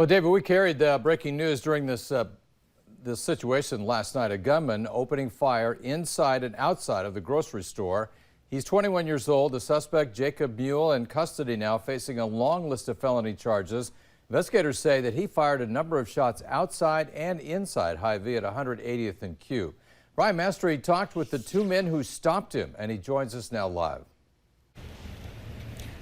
Well, David, we carried the breaking news during this situation last night. A gunman opening fire inside and outside of the grocery store. He's 21 years old. The suspect, Jacob Mule, in custody now, facing a long list of felony charges. Investigators say that he fired a number of shots outside and inside Hy-Vee at 180th and Q. Brian Mastery talked with the two men who stopped him, and he joins us now live.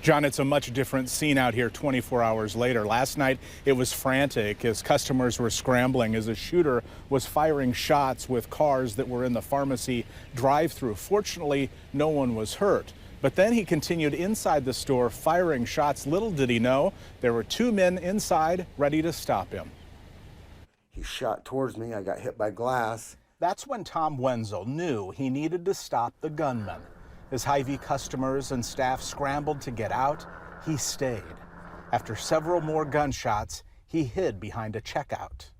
John, it's a much different scene out here 24 hours later. Last night, it was frantic as customers were scrambling as a shooter was firing shots with cars that were in the pharmacy drive-thru. Fortunately, no one was hurt. But then he continued inside the store firing shots. Little did he know there were two men inside ready to stop him. He shot towards me. I got hit by glass. That's when Tom Wenzel knew he needed to stop the gunman. As Hy-Vee customers and staff scrambled to get out, he stayed. After several more gunshots, he hid behind a checkout.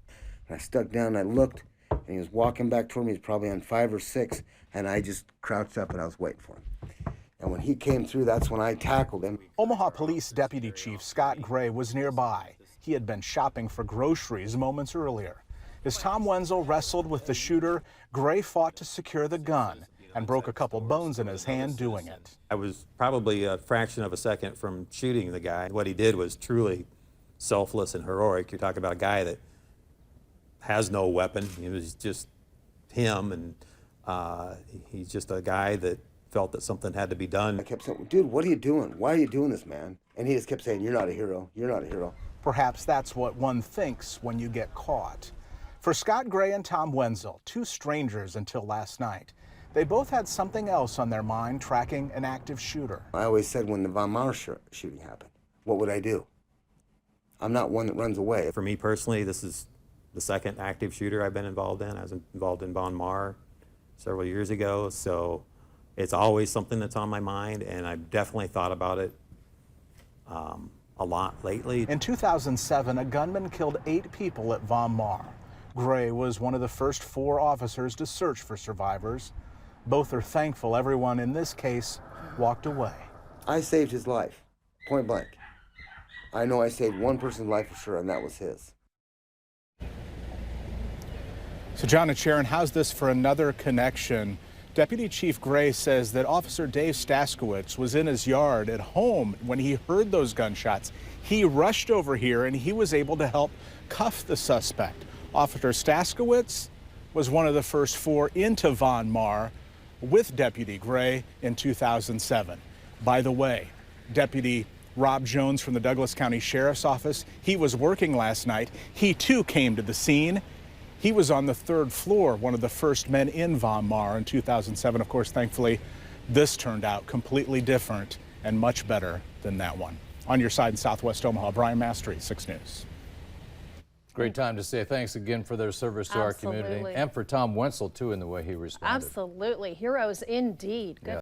I stuck down, I looked, and he was walking back toward me. He was probably on 5 or 6, and I just crouched up and I was waiting for him. And when he came through, that's when I tackled him. Omaha Police Deputy Chief Scott Gray was nearby. He had been shopping for groceries moments earlier. As Tom Wenzel wrestled with the shooter, Gray fought to secure the gun and broke a couple bones in his hand doing it. I was probably a fraction of a second from shooting the guy. What he did was truly selfless and heroic. You're talking about a guy that has no weapon. It was just him, and he's just a guy that felt that something had to be done. I kept saying, dude, what are you doing? Why are you doing this, man? And he just kept saying, you're not a hero. You're not a hero. Perhaps that's what one thinks when you get caught. For Scott Gray and Tom Wenzel, two strangers until last night, they both had something else on their mind, tracking an active shooter. I always said when the Von Maur shooting happened, what would I do? I'm not one that runs away. For me personally, this is the second active shooter I've been involved in. I was involved in Von Maur several years ago, so it's always something that's on my mind, and I've definitely thought about it a lot lately. In 2007, a gunman killed 8 people at Von Maur. Gray was one of the first 4 officers to search for survivors. Both are thankful everyone in this case walked away. I saved his life, point blank. I know I saved one person's life for sure, and that was his. So John and Sharon, how's this for another connection? Deputy Chief Gray says that Officer Dave Staskowitz was in his yard at home when he heard those gunshots. He rushed over here and he was able to help cuff the suspect. Officer Staskowitz was one of the first 4 into Von Maur with Deputy Gray in 2007. By the way, Deputy Rob Jones from the Douglas County Sheriff's Office, he was working last night. He too came to the scene. He was on the 3rd floor, one of the first men in Von Maur in 2007. Of course, thankfully, this turned out completely different and much better than that one. On your side in Southwest Omaha, Brian Mastery, 6 News. Great time to say thanks again for their service to our community, and for Tom Wenzel, too, in the way he responded. Absolutely. Heroes indeed. Good.